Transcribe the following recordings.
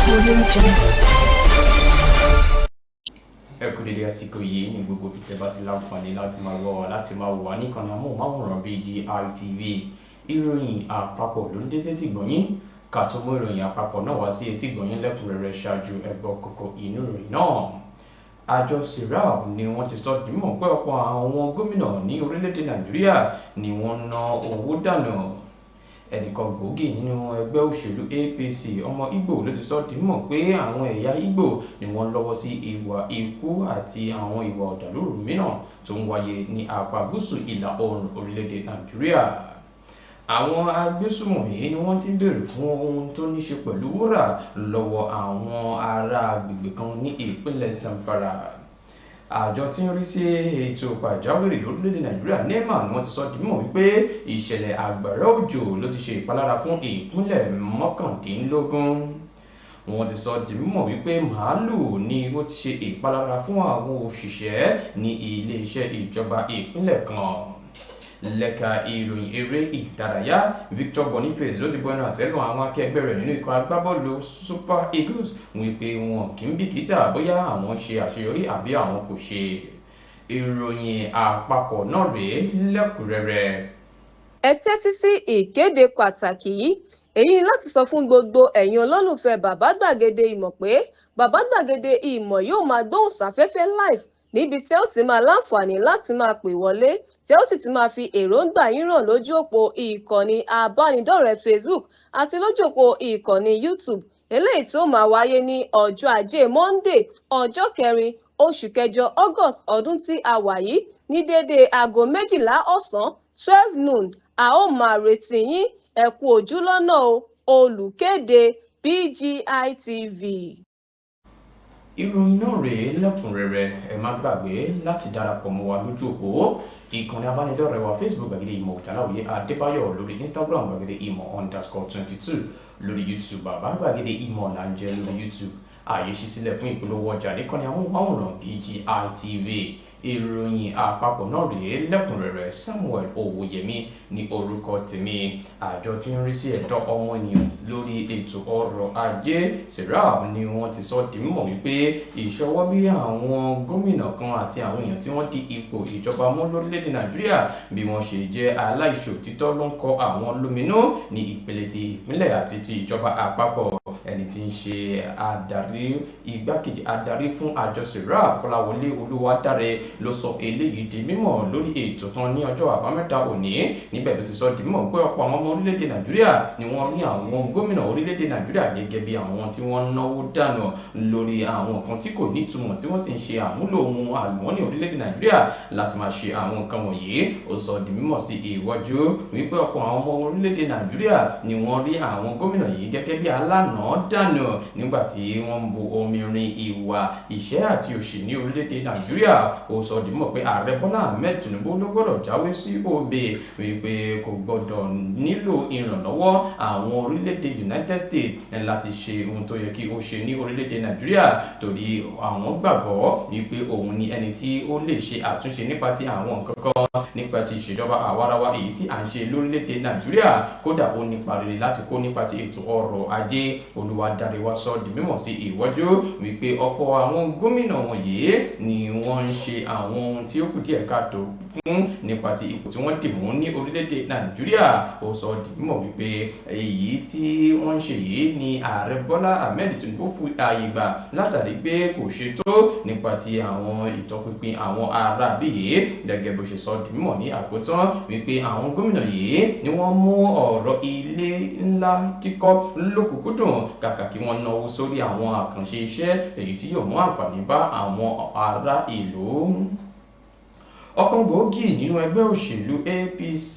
Ẹ kú dédé àsìkò yìí ní gbogbo ibi tẹ́ bá ti láǹfààní láti máa wò wá láti máa wò wá níkànnì amóhùnmáwòrán BGI TV. Ìròyìn àpapọ̀ ló ń dé sétí gbọ̀nyín ká tó mú ìròyìn àpapọ̀ náà wá sí etí gbọ̀nyín lẹ́kùnrẹ́rẹ́ ṣáájú ẹ gbọ́ kókó inú ìròyìn náà. Àjọ SIRAP ni wọ́n ti sọ di mímọ̀ pé ọ̀pọ̀ àwọn gómìnà ní orílẹ̀-èdè Nàìjíríà ni wọ́n ná owó dànù. Ẹnìkan gbòógì nínú ẹgbẹ́ òṣèlú APC ọmọ Ìgbò ló ti sọ di mímọ̀ pé àwọn ẹ̀yà Ìgbò ni wọ́n lọ́wọ́ sí ìwà ikú àti àwọn ìwà ọ̀dàlúrú mìíràn tó ń wáyé ní apá gúúsù ìlà oòrùn orílẹ̀-èdè Nàìjíríà. Àwọn agbésùmọ̀mí ni wọ́n ti béèrè fún ohun tó ní ṣe pẹ̀lú wúrà lọ́wọ́ àwọn ará agbègbè kan ní ìpínlẹ̀ Zamfara. Àjọ tí ń rí sí ètò pàjáwìrì lórílẹ̀-èdè Nàìjíríà NEMA ni wọ́n ti sọ di mímọ̀ wípé ìṣẹ̀lẹ̀ àgbàrá òjò ló ti ṣe ìpalára fún ìpínlẹ̀ 19. Wọ́n ti sọ di mímọ̀ wípé màálù ni ó ti ṣe ìpalára fún àwọn òṣìṣẹ́ ní ilé-iṣẹ́ ìjọba ìpínlẹ̀ kan. Lẹ́ka ìròyìn eré ìdárayá Victor Boniface ló ti bu ẹnu àtẹ́ lu àwọn akẹgbẹ́ rẹ̀ nínú ikọ̀ agbábọ́ọ̀lù Super Eagles wípé wọn kì í bìkítà bóyá àwọn ṣe àṣeyọrí àbí àwọn kò ṣe. Ìròyìn àpapọ̀ náà rèé lẹ́kùnrẹ́rẹ́. Ẹ tẹ́tí sí ìkéde pàtàkì yìí èyí láti sọ fún gbogbo ẹ̀yin olólùfẹ́ Bàbá Gbàgede Ìmọ̀ pé Bàbá Gbàgede Ìmọ̀ yóò máa gbóhùn sáfẹ́fẹ́ live níbi tí ó ti máa láǹfààní láti máa pè wọlé tí ó sì ti máa fi èròǹgbà yín hàn lójú òpó ìkànnì abánidọ́rẹ̀ẹ́ Facebook àti lójú òpó ìkànnì YouTube eléyìí tí ó máa wáyé ní ọjọ́ Ajé Monday ọjọ́ 4 oṣù kẹjọ August ọdún tí a wà yìí ní déédéé aago 12 ọ̀sán 12 noon. A ó máa retí yín ẹ kú ojú lọ́nà o. Olùkéde BGI TV. Ìròyìn náà rèé lẹ́kùnrẹ́rẹ́. Ẹ má gbàgbé láti darapọ̀ mọ́ wa lójú òpó ìkànnì abánidọ́rẹ̀ẹ́ wa Facebook Gbàgede Ìmọ̀ Ọ̀tàláwìyé Adébáyọ̀, lórí Instagram Gbàgede Ìmọ̀ _22, lórí YouTube Bàbá Gbàgede Ìmọ̀ là ń jẹ́ lórí YouTube. Ààyè ṣí sílẹ̀ fún ìpolówó ọjà níkànnì amóhùnmáwòrán BGI TV. Ìròyìn àpapọ̀ náà rèé lẹ́kùnrẹ́rẹ́. Samuel Owóyẹmí ní orúkọ tèmi. Àjọ tí ń rí sí ẹ̀tọ́ ọmọnìyàn lórí ètò ọrọ̀ ajé SIRAP ni wọ́n ti sọ di mímọ̀ wípé ìṣọwọ́ bí àwọn gómìnà kan àti àwọn èèyàn tí wọ́n di ipò ìjọba mú lórílẹ̀-èdè Nàìjíríà bí wọ́n ṣe jẹ́ aláìṣòtítọ́ ló ń kọ àwọn lóminú ní ìpele ti ìpínlẹ̀ àti ti ìjọba àpapọ̀. Ẹni tí ń ṣe igbákejì adarí fún àjọ SIRAP Kọ́láwọlé Olúwadáre ló sọ eléyìí di mímọ̀ lórí ètò kan ní ọjọ́ àbámẹ́ta òní. Níbẹ̀ ló ti sọ di mímọ̀ pé ọ̀pọ̀ àwọn ọmọ orílẹ̀-èdè Nàìjíríà ni wọ́n rí àwọn gómìnà orílẹ̀-èdè Nàìjíríà gẹ́gẹ́ bí àwọn tí wọ́n náwó dànù lórí àwọn nǹkan tí kò nítumọ̀ tí wọ́n sì ń ṣe àmúlò ohun àlùmọ́ọ́nì orílẹ̀-èdè Nàìjíríà láti máa ṣe àwọn nǹkan wọ̀nyí. Ó sọ di mímọ̀ sí ìwájú wípé ọ̀pọ̀ àwọn ọmọ orílẹ̀-èdè Nàìjíríà ni wọ́n rí àwọn gómìnà yìí gẹ́gẹ́ bí alánà dànù nígbà tí wọ́n ń bu omi rin ìwà ìṣẹ́ àti òṣì ní orílẹ̀-èdè Nàìjíríà. Ó sọ di mímọ̀ pé ààrẹ Bọ́lá Ahmed Tinubu ló gbọ́dọ̀ jáwé sí òbí wípé kò gbọ́dọ̀ nílò ìrànlọ́wọ́ àwọn orílẹ̀-èdè United States láti ṣe ohun tó yẹ kí ó ṣe ní orílẹ̀-èdè Nàìjíríà, torí àwọn gbàgbọ́ wípé òun ni ẹni tí ó lè ṣe àtúnṣe nípa ti àwọn nǹkan kan nípa ti ìṣèjọba àwarawa èyí tí à ń ṣe lórílẹ̀-èdè Nàìjíríà. Kódà ó nípa rere láti kó nípa ti ètò ọrọ̀ ajé. Olúwadáre wá sọ di mímọ̀ sí ìwájú wípé ọ̀pọ̀ àwọn gómìnà wọ̀nyí ni wọ́n ń ṣe àwọn ohun tí ó kù díẹ̀ káàtó fún nípa ti ipò tí wọ́n dì mú ní orílẹ̀-èdè Nàìjíríà. Ó sọ di mímọ̀ wípé èyí tí wọ́n ń ṣe yìí ni ààrẹ Bọ́lá Ahmed Tinubu fún ààyè gbà látàrí pé kò ṣe tó nípa ti àwọn ìtọpinpin àwọn aráabí yìí. Gẹ́gẹ́ bó ṣe sọ di mímọ̀ ní àkótán wípé àwọn gómìnà yìí ni wọ́n mú ọ̀rọ̀ ilé ńlá kíkọ́ lókùnkúndùn kàkà kí wọ́n náwó sórí àwọn àkànṣe iṣẹ́ èyí tí yóò mú àǹfààní bá àwọn ará ìlú. Ọ̀kan gbòógì nínú ẹgbẹ́ òṣèlú APC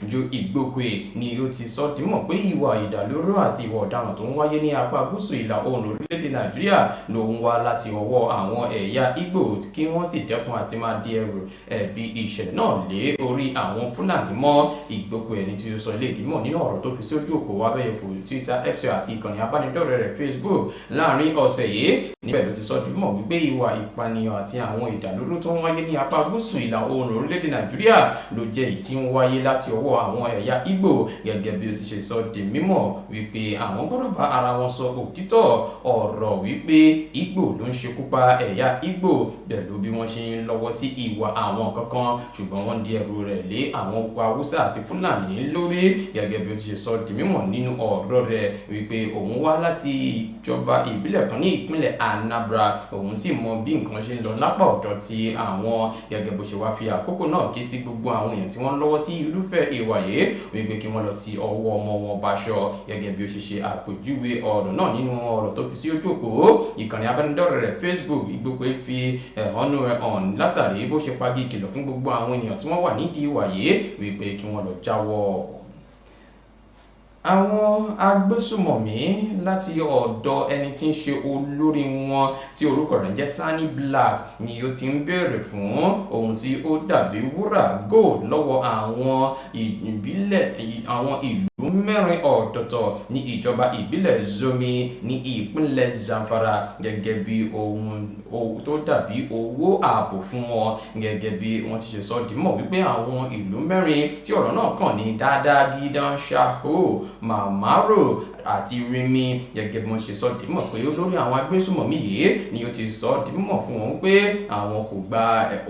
Joe Igbokwe ni ó ti sọ di mímọ̀ pé ìwà ìdàlúrú àti ìwà ọ̀daràn tó ń wáyé ní apá gúúsù ìlà oòrùn orílẹ̀-èdè Nàìjíríà ló ń wá láti ọwọ́ àwọn ẹ̀yà Ìgbò kí wọ́n sì dẹ́kun àti máa di ẹrù ẹ̀bi ìṣẹ̀lẹ̀ náà lé orí àwọn Fúlàní mọ́. Igbokwe ẹni tí ó sọ ilé ìdímọ̀ nínú ọ̀rọ̀ tó fi sójú òpó abẹ́yẹfò Twitter, X àti ìkànnì abánidọ́rẹ̀ẹ́ rẹ̀ Facebook láàrin ọ̀sẹ̀ yìí. Níbẹ̀ ló ti sọ di mímọ̀ wípé ìwà ìpànìyàn àti àwọn ìdàlúrú tó ń wáyé ní apá gúúsù ìlà ìlà oòrùn orílẹ̀-èdè Nàìjíríà ló jẹ́ èyí tí ń wáyé láti ọwọ́ àwọn ẹ̀yà Ìgbò gẹ́gẹ́ bí ó ti ṣe sọ di mímọ̀ wípé àwọn gbọ́dọ̀ bá ara wọn sọ òtítọ́ ọ̀rọ̀ wípé Ìgbò ló ń ṣekú pa ẹ̀yà Ìgbò pẹ̀lú bí wọ́n ṣe ń lọ́wọ́ sí ìwà àwọn kankan ṣùgbọ́n wọ́n di ẹrù rẹ̀ lé àwọn Haúsá àti Fúlàní lórí gẹ́gẹ́ bí ó ti ṣe sọ di mímọ̀ nínú ọ̀rọ̀ rẹ̀ wípé òun wá láti ìjọba ìbílẹ̀ kan ní ìpínlẹ̀ Anambra òun sì mọ bí nǹkan ṣe ń lọ lápá ọ̀dọ̀ ti àwọn gẹ́gẹ́ bó ṣe wá fi àkókò náà ké sí gbogbo àwọn èèyàn tí wọ́n lọ́wọ́ sí irúfẹ́ ìwà yìí wípé kí wọ́n lọ ti ọwọ́ ọmọ wọn báṣọ gẹ́gẹ́ bí ó ṣe ṣe àpèjúwe ọ̀rọ̀ náà nínú ọ̀rọ̀ tó fi sí ojú òpó ìkànnì abánidọ́rẹ̀ẹ́ rẹ̀ Facebook Ìgbòho fi ẹ̀hónú rẹ̀ hàn látàrí bó ṣe pagi ìkìlọ̀ fún gbogbo àwọn ènìyàn tí wọ́n wà nídìí ìwà yìí wípé kí wọ́n lọ jáwọ́. Àwọn agbésùmọ̀mí láti ọ̀dọ̀ ẹni tí ń ṣe olórí wọn tí orúkọ rẹ̀ ń jẹ́ Sani Black ni ó ti ń béèrè fún ohun tí ó dàbí wúrà gold lọ́wọ́ àwọn ìlú mẹ́rin ọ̀tọ̀ọ̀tọ̀ ní ìjọba ìbílẹ̀ Zomi ní ìpínlẹ̀ Zamfara gẹ́gẹ́ bí ohun tó dàbí owó ààbò fún wọn gẹ́gẹ́ bí wọ́n ti ṣe sọ dìímọ̀ wípé àwọn ìlú mẹ́rin tí ọ̀rọ̀ náà kàn ní Dada, Gidan, Shaho, Mamaro àti Rimi gẹ́gẹ́ bí wọ́n ṣe sọ dìímọ̀ pé olórí àwọn agbésùmọ̀mí yìí ni ó ti sọ dìímọ̀ fún wọn pé àwọn kò gba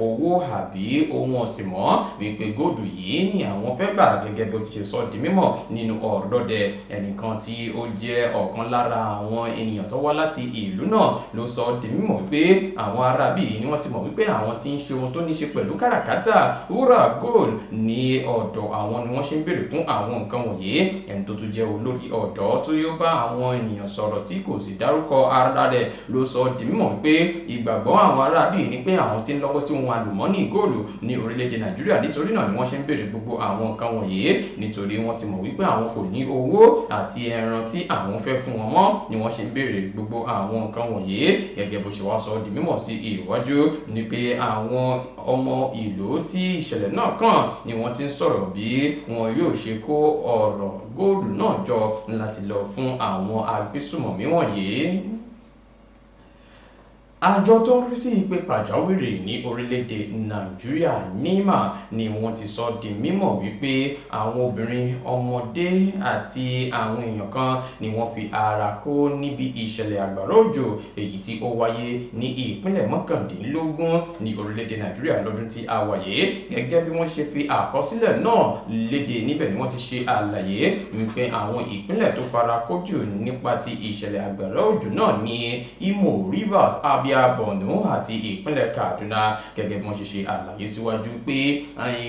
owó àbí ohun ọ̀sìn mọ́ wípé góòdù yìí ni àwọn fẹ́ gbà gẹ́gẹ́ bí ó ti ṣe sọ di mímọ̀ nínú ọ̀rọ̀ dẹ̀ ẹnìkan tí ó jẹ́ ọ̀kan lára àwọn ènìyàn tó wá láti ìlú náà ló sọ di mímọ̀ wípé àwọn arábì ni wọ́n ti mọ̀ wípé àwọn tí ń ṣe ohun tó ní ṣe pẹ̀lú káràkátà wúrà gold ní ọ̀dọ̀ àwọn ni wọ́n ṣe ń béèrè fún àwọn nǹkan wọ̀nyí ẹni tó tún jẹ́ olórí ọ̀dọ́ tó yóò bá àwọn ènìyàn sọ̀rọ̀ tí kò sì dárúkọ ara rẹ̀ ló sọ di mímọ̀ pé ìgbàgbọ́ àwọn arábì ni pé àwọn tí ń lọ́wọ́ sí ohun àlùmọ́nì góòlù ní orílẹ̀-èdè Nàìjíríà nítorí náà ni wọ́n ṣe ń béèrè gbogbo àwọn nǹkan wọ̀nyí nítorí wọ́n ti mọ̀ wípé àwọn kò ní owó àti ẹran tí àwọn fẹ́ fún wọn mọ́ ni wọ́n ṣe ń béèrè gbogbo àwọn nǹkan wọ̀nyí gẹ́gẹ́ bó ṣe wá sọ di mímọ̀ sí ìwájú ni pé àwọn ọmọ ìlú tí ìṣẹ̀lẹ̀ náà kàn ni wọ́n ti ń sọ̀rọ̀ bí wọn yóò ṣe kó ọ̀rọ̀ góòlù náà jọ láti lọ fún àwọn agbésùmọ̀mí wọ̀nyí. Àjọ tó ń rí sí ìpè pàjáwìrì ní orílẹ̀-èdè Nàìjíríà NEMA ni wọ́n ti sọ di mímọ̀ wípé àwọn obìnrin ọmọdé àti àwọn èèyàn kan ni wọ́n fi ara kó níbi ìṣẹ̀lẹ̀ àgbàrá òjò èyí tí ó wáyé ní ìpínlẹ̀ mọ́kàndínlógún ní orílẹ̀-èdè Nàìjíríà lọ́dún tí a wà yìí gẹ́gẹ́ bí wọ́n ṣe fi àkọsílẹ̀ náà léde níbẹ̀ ni wọ́n ti ṣe àlàyé wípé àwọn ìpínlẹ̀ tó fara kó jù nípa ti ìṣẹ̀lẹ̀ àgbàrá òjò náà ní Imo, Rivers, Borno àti ìpínlẹ̀ Kaduna gẹ́gẹ́ bí wọ́n ṣe ṣe àlàyé síwájú pé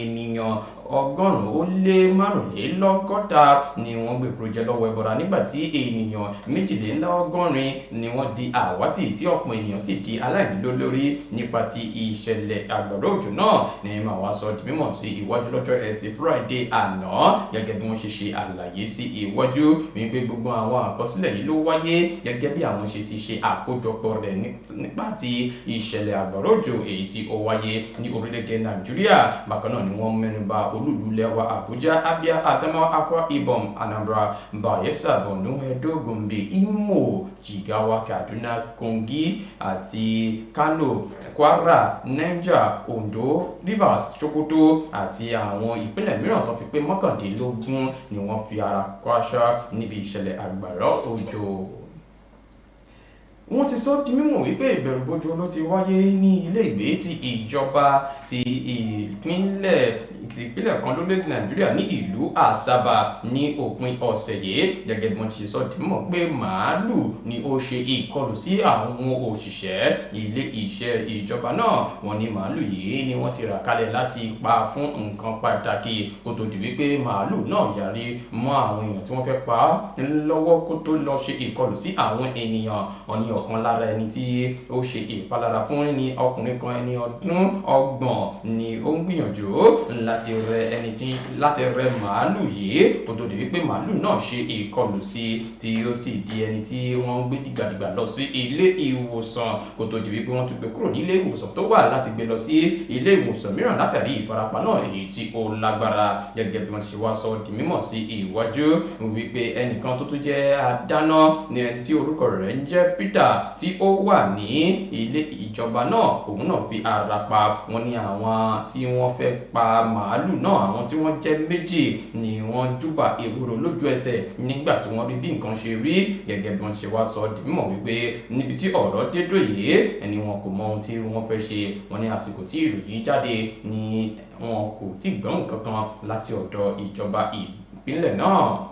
ènìyàn 145 ni wọ́n gbé projẹ́ lọ́wọ́ ẹbọra nígbàtí ènìyàn 22 ni wọ́n di àwátì tí ọ̀pọ̀ ènìyàn sì di aláìnílólórí nípa ti ìṣẹ̀lẹ̀ àgbàrá òjò náà ní màá wá sọ di mímọ̀ sí iwájú lọ́jọ́ Ẹtì Friday àná gẹ́gẹ́ bí wọ́n ṣe ṣe àlàyé sí iwájú wípé gbogbo àwọn àkọsílẹ̀ yìí ló wáyé gẹ́gẹ́ bí àwọn ṣe ti ṣe àkójọpọ̀ rẹ̀ nípa ti ìṣẹ̀lẹ̀ àgbàrá òjò èyí tí ó wáyé ní orílẹ̀-èdè Nàìjíríà bákan náà ni wọ́n mẹ́nubà olúùlú lẹ́wà Àbújá, Abia, Adamawa, Akwa Ibom, Anambra, Bayelsa, Borno, Edo, Gombe, Imo, Jigawa, Kaduna, Kogi àti Kano, Kwara, Niger, Ondo, Rivers, Sokoto àti àwọn ìpínlẹ̀ mìíràn tó fi pé 19 ni wọ́n fi ara kó àṣà níbi ìṣẹ̀lẹ̀ àgbàrá òjò. Wọ́n ti sọ di mímọ̀ wípé ìbẹ̀rùbojo ló ti wáyé ní ilé ìgbé ti ìjọba ti ìpínlẹ̀ kan lórílẹ̀-èdè Nàìjíríà ní ìlú Asaba ní òpin ọ̀sẹ̀ yìí gẹ́gẹ́ bí wọ́n ti ṣe sọ di mímọ̀ pé màálù ni ó ṣe ìkọlù sí àwọn òṣìṣẹ́ ilé iṣẹ́ ìjọba náà wọ́n ní màálù yìí ni wọ́n ti rà kalẹ̀ láti pa fún nǹkan pàtàkì kó tó di wípé màálù náà yarí mọ́ àwọn èèyàn tí wọ́n fẹ́ pa lọ́wọ́ kó tó lọ ṣe ìkọlù sí àwọn ènìyàn ọ̀ní ọ̀kan lára ẹni tí ó ṣe ìpalára fún ní ọkùnrin kan ẹni ọdún 30 ni ó ń gbìyànjú láti rẹ màálù yìí kó tó di wípé màálù náà ṣe ìkọlù sí tí ó sì di ẹni tí wọ́n ń gbé dìgbàdìgbà lọ sí ilé ìwòsàn kó tó di wípé wọ́n tún gbé kúrò ní ilé ìwòsàn tó wà láti gbé lọ sí ilé ìwòsàn mìíràn látàrí ìfarapa náà èyí tí ó lágbára gẹ́gẹ́ bí wọ́n ti wá sọ di mímọ̀ sí ìwájú wípé ẹnìkan tó tún jẹ́ adáná ní ẹni tí orúkọ rẹ̀ ń jẹ́ Peter tí ó wà ní ilé ìjọba náà òun náà fi ara pa. Wọ́n ní àwọn tí wọ́n fẹ́ pa màálù náà àwọn tí wọ́n jẹ́ méjì ni wọ́n júbà ehoro lójú ẹsẹ̀ nígbà tí wọ́n rí bí nǹkan ṣe rí, gẹ́gẹ́ bí wọ́n ṣe wá sọ di mímọ̀ wípé níbi tí ọ̀rọ̀ dé dúró yìí ẹni wọn kò mọ ohun tí wọ́n fẹ́ ṣe. Wọ́n ní àsìkò tí ìròyìn jáde ni wọn kò tí gbọ́ nǹkan kan láti ọ̀dọ̀ ìjọba ìpínlẹ̀ náà.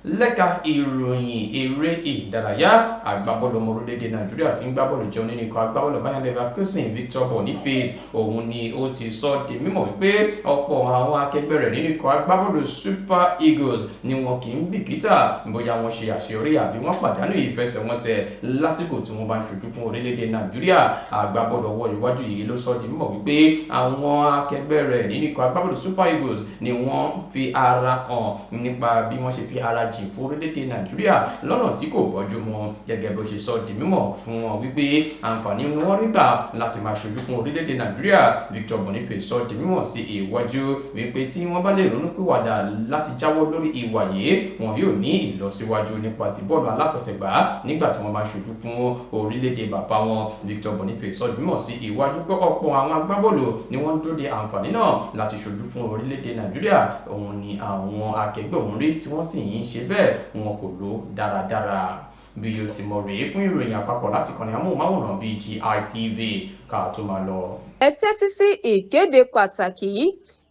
Lẹ́ka ìròyìn eré ìdárayá, agbábọ́ọ̀lù ọmọ orílẹ̀-èdè Nàìjíríà tí ń gbá bọ́ọ̀lù jẹun nínú ikọ̀ agbábọ́ọ̀lù Bayer Leverkusen Victor Boniface òun ni ó ti sọ di mímọ̀ wípé ọ̀pọ̀ àwọn akẹgbẹ́ rẹ̀ nínú ikọ̀ agbábọ́ọ̀lù Super Eagles ni wọn kì í bìkítà bóyá wọ́n ṣe àṣeyọrí àbí wọ́n pàdánù ìfẹsẹ̀wọnsẹ̀ lásìkò tí wọ́n bá ń ṣojú fún orílẹ̀-èdè Nàìjíríà. Agbábọ́ọ̀lù ọwọ́ iwájú yìí ló sọ di mímọ̀ wípé àwọn akẹgbẹ́ rẹ̀ nínú ikọ̀ agbábọ́ọ̀lù Super Eagles ni wọ́n fi ara hàn nípa bí wọ́n ṣe fi ara jìn fún orílẹ̀-èdè Nàìjíríà lọ́nà tí kò bọ́jú mu, gẹ́gẹ́ bó ṣe sọ di mímọ̀ fún wọn wípé àǹfààní ni wọ́n rí gbà láti máa ṣojú fún orílẹ̀-èdè Nàìjíríà. Victor Boniface sọ di mímọ̀ sí iwájú wípé tí wọ́n bá lè ronúpìwàdà láti jáwọ́ lórí ìwà yìí wọn yóò ní ìlọsíwájú nípa ti bọ́ọ̀lù aláfẹsẹ̀gbá nígbà tí wọ́n bá ṣojú fún orílẹ̀-èdè bàbá wọn. Victor Boniface sọ di mímọ̀ sí iwájú pé ọ̀pọ̀ àwọn agbábọ́ọ̀lù ni wọ́n dúró de àǹfààní náà láti ṣojú fún orílẹ̀-èdè Nàìjíríà. Òun ni àwọn akẹgbẹ́ òun rí tí wọ́n sì ń ṣe bẹ́ẹ̀ wọn kò lò dáradára. Bí yóò ti mọ̀ rèé fún ìròyìn àpapọ̀ láti kàn ní amóhùnmáwòrán BGI TV ká tó máa lọ. Ẹ tẹ́tí sí ìkéde pàtàkì yìí,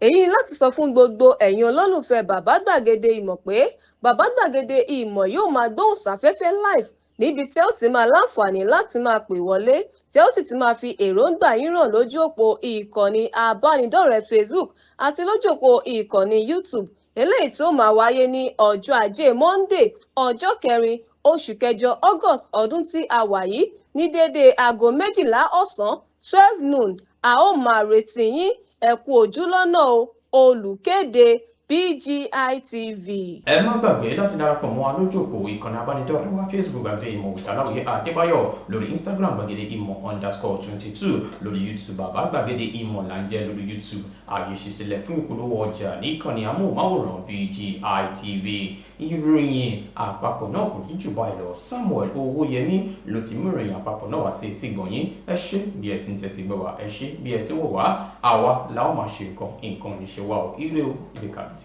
èyí ni láti sọ fún gbogbo ẹ̀yin olólùfẹ́ Bàbá Gbàgede Ìmọ̀ pé Bàbá Gbàgede Ìmọ̀ yóò máa gbóhùn sáfẹ́fẹ́ live níbi tí ó ti máa láǹfààní láti máa pè wọlé tí ó sì ti máa fi èròǹgbà yín ràn lójú òpó ìkànnì abánidọ́rẹ̀ẹ́ Facebook àti lójú òpó ìkànnì YouTube, eléyìí tí ó máa wáyé ní ọjọ́ Ajé Monday ọjọ́ 4 oṣù kẹjọ August ọdún tí a wà yìí ní déédéé aago 12 ọ̀sán 12 noon. A ó máa retí yín, ẹ kú ojú lọ́nà o. Olùkéde BGI TV. Ẹ má gbàgbé láti darapọ̀ mọ́ wa lójú òpó ìkànnì abánidọ́rẹ̀ẹ́ wa Facebook Gbàgede Ìmọ̀ with Aláwìyé Adébáyọ̀, lórí Instagram Gbàgede Ìmọ̀ _22, lórí YouTube Bàbá Gbàgede Ìmọ̀ là ń jẹ́ lórí YouTube. Ààyè ṣí sílẹ̀ fún ìpolówó ọjà ní ìkànnì amóhùnmáwòrán BGI TV. Ìròyìn àpapọ̀ náà kò ní jù báyìí lọ. Samuel Owóyẹmí ló ti mú ìròyìn àpapọ̀ náà wá sí etí gbọ̀nyín. Ẹ ṣé bí ẹ ti ń tẹ́tí gbọ́ wa, ẹ ṣé bí ẹ ti wò wá. Àwa la ó máa ṣe nǹkan ò ní ṣe wá o. Ire o, ire kàbìtì.